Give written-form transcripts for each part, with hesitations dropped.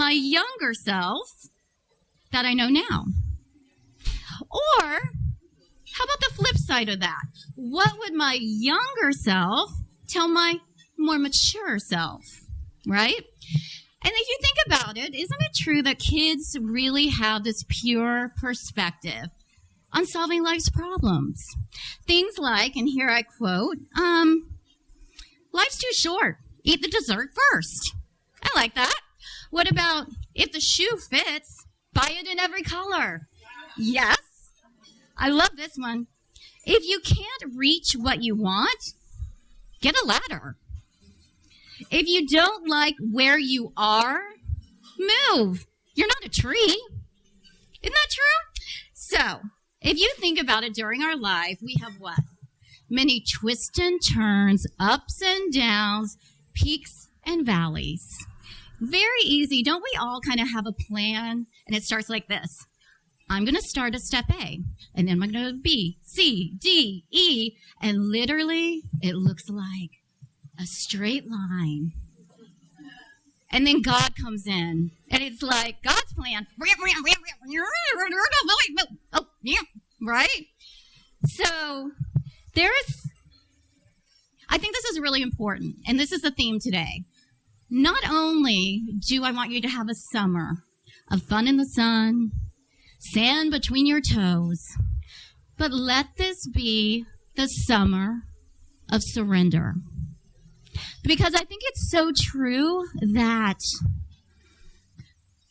my younger self that I know now? Or how about the flip side of that? What would my younger self tell my more mature self, right? And if you think about it, isn't it true that kids really have this pure perspective on solving life's problems? Things like, and here I quote, life's too short. Eat the dessert first. I like that. What about, if the shoe fits, buy it in every color? Yes. I love this one. If you can't reach what you want, get a ladder. If you don't like where you are, move. You're not a tree. Isn't that true? So, if you think about it, during our life, we have what? Many twists and turns, ups and downs, peaks and valleys. Very easy. Don't we all kind of have a plan? And it starts like this. I'm going to start at step A, and then I'm going to B, C, D, E, and literally it looks like a straight line. And then God comes in, and it's like God's plan. Oh, yeah, right? So I think this is really important, and this is the theme today. Not only do I want you to have a summer of fun in the sun, sand between your toes, but let this be the summer of surrender. Because I think it's so true that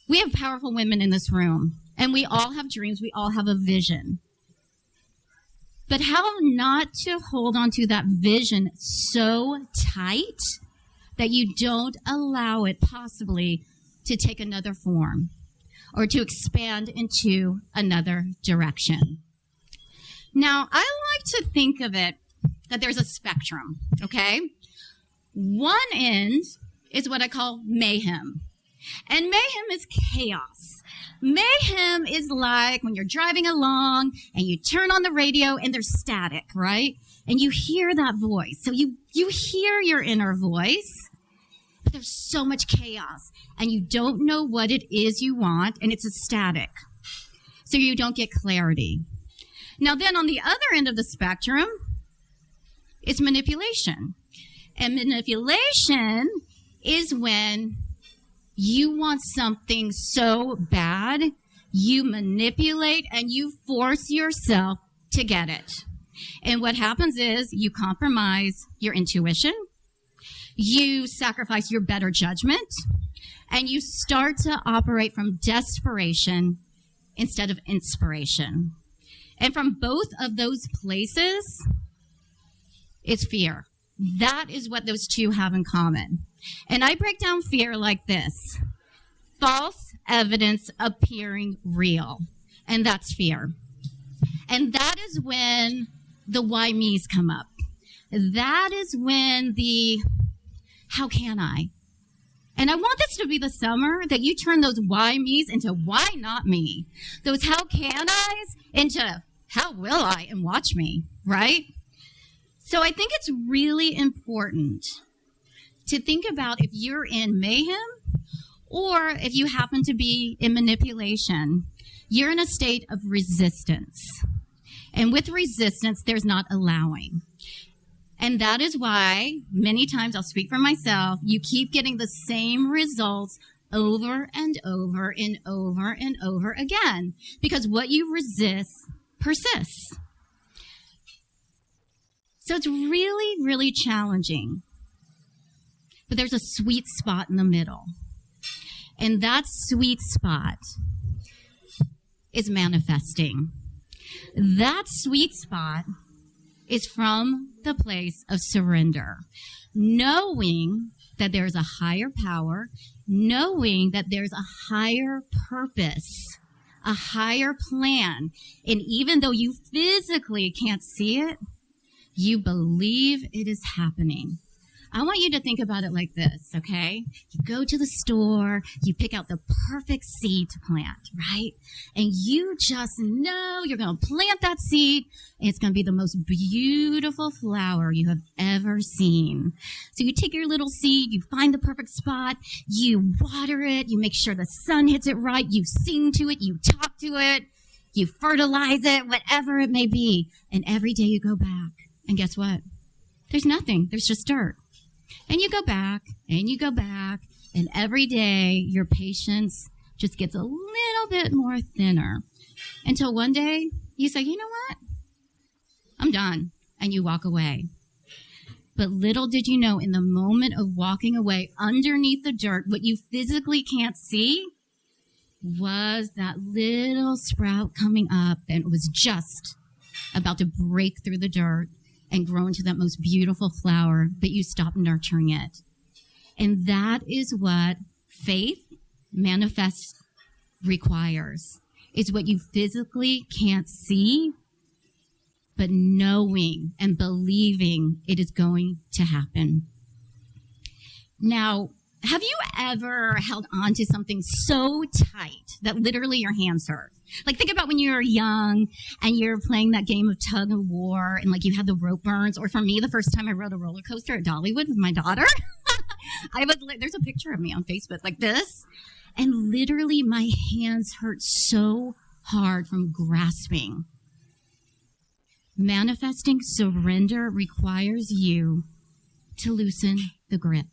we have powerful women in this room, and we all have dreams, we all have a vision. But how not to hold on to that vision so tight that you don't allow it possibly to take another form or to expand into another direction. Now, I like to think of it that there's a spectrum, okay? One end is what I call mayhem. And mayhem is chaos. Mayhem is like when you're driving along and you turn on the radio and there's static, right? And you hear that voice. So you hear your inner voice, but there's so much chaos and you don't know what it is you want, and it's a static. So you don't get clarity. Now then on the other end of the spectrum is manipulation. And manipulation is when you want something so bad, you manipulate and you force yourself to get it. And what happens is you compromise your intuition, you sacrifice your better judgment, and you start to operate from desperation instead of inspiration. And from both of those places, it's fear. That is what those two have in common. And I break down fear like this. False evidence appearing real. And that's fear. And that is when the why me's come up. That is when the how can I? And I want this to be the summer that you turn those why me's into why not me. Those how can I's into how will I, and watch me, right? So I think it's really important to think about if you're in mayhem or if you happen to be in manipulation, you're in a state of resistance. And with resistance, there's not allowing. And that is why many times, I'll speak for myself, you keep getting the same results over and over and over and over again. Because what you resist persists. So it's really, really challenging. But there's a sweet spot in the middle. And that sweet spot is manifesting. That sweet spot is from the place of surrender. Knowing that there's a higher power, knowing that there's a higher purpose, a higher plan. And even though you physically can't see it, you believe it is happening. I want you to think about it like this, okay? You go to the store, you pick out the perfect seed to plant, right? And you just know you're going to plant that seed, and it's going to be the most beautiful flower you have ever seen. So you take your little seed, you find the perfect spot, you water it, you make sure the sun hits it right, you sing to it, you talk to it, you fertilize it, whatever it may be. And every day you go back, and guess what? There's nothing. There's just dirt. And you go back, and you go back, and every day your patience just gets a little bit more thinner until one day you say, you know what? I'm done. And you walk away. But little did you know, in the moment of walking away, underneath the dirt, what you physically can't see was that little sprout coming up, and it was just about to break through the dirt and grow into that most beautiful flower, but you stop nurturing it. And that is what faith manifest requires. It's what you physically can't see, but knowing and believing it is going to happen. Now, have you ever held on to something so tight that literally your hands hurt? Like, think about when you were young and you're playing that game of tug of war and, like, you had the rope burns. Or for me, the first time I rode a roller coaster at Dollywood with my daughter, there's a picture of me on Facebook like this. And literally my hands hurt so hard from grasping. Manifesting surrender requires you to loosen the grip.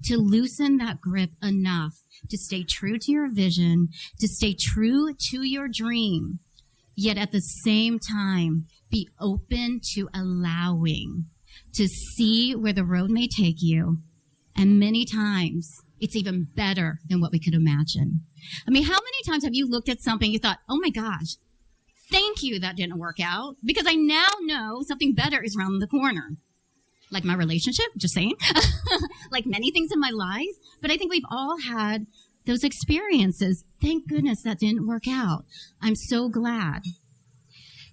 To loosen that grip enough to stay true to your vision, to stay true to your dream, yet at the same time be open to allowing, to see where the road may take you. And many times it's even better than what we could imagine. I mean, how many times have you looked at something you thought, oh my gosh, thank you that didn't work out, because I now know something better is around the corner. Like my relationship, just saying, like many things in my life. But I think we've all had those experiences. Thank goodness that didn't work out. I'm so glad.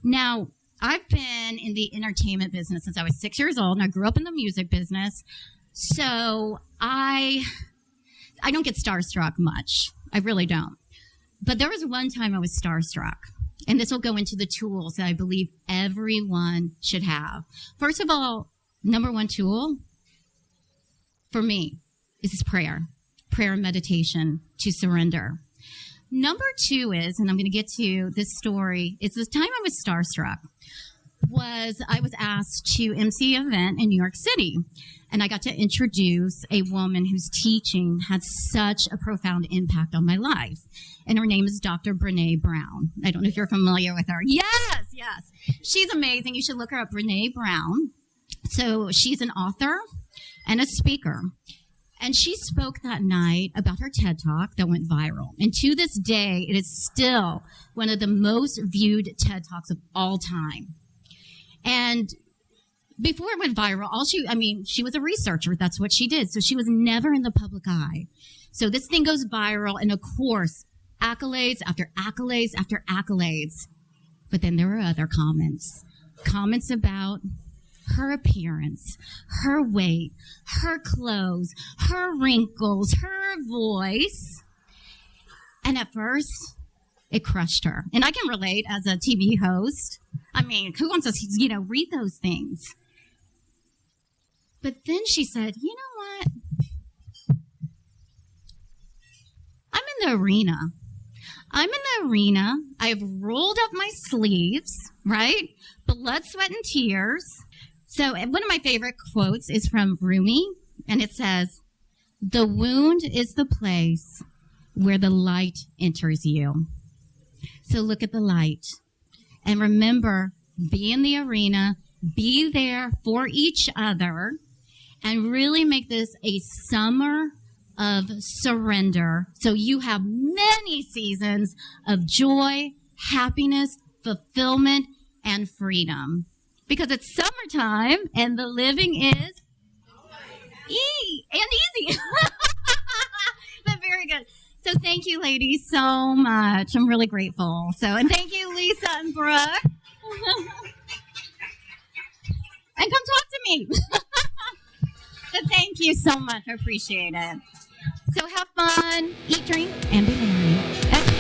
Now, I've been in the entertainment business since I was 6 years old, and I grew up in the music business. So I don't get starstruck much. I really don't. But there was one time I was starstruck. And this will go into the tools that I believe everyone should have. First of all, number one tool for me is prayer and meditation to surrender. Number two is, and I'm going to get to this story, it's the time I was starstruck, I was asked to MC an event in New York City. And I got to introduce a woman whose teaching had such a profound impact on my life. And her name is Dr. Brené Brown. I don't know if you're familiar with her. Yes. She's amazing. You should look her up, Brené Brown. So she's an author and a speaker. And she spoke that night about her TED Talk that went viral. And to this day, it is still one of the most viewed TED Talks of all time. And before it went viral, she was a researcher. That's what she did. So she was never in the public eye. So this thing goes viral. And of course, accolades after accolades after accolades. But then there were other comments about her appearance, her weight, her clothes, her wrinkles, her voice. And at first, it crushed her. And I can relate as a TV host. I mean, who wants to, read those things? But then she said, you know what? I'm in the arena. I've rolled up my sleeves, right? Blood, sweat, and tears. So one of my favorite quotes is from Rumi, and it says, "The wound is the place where the light enters you." So look at the light. And remember, be in the arena, be there for each other, and really make this a summer of surrender. So you have many seasons of joy, happiness, fulfillment, and freedom. Because it's summertime and the living is easy. But very good. So thank you, ladies, so much. I'm really grateful. And thank you, Lisa and Brooke. And come talk to me. So thank you so much. I appreciate it. So have fun, eat, drink, and be merry.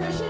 Nutrition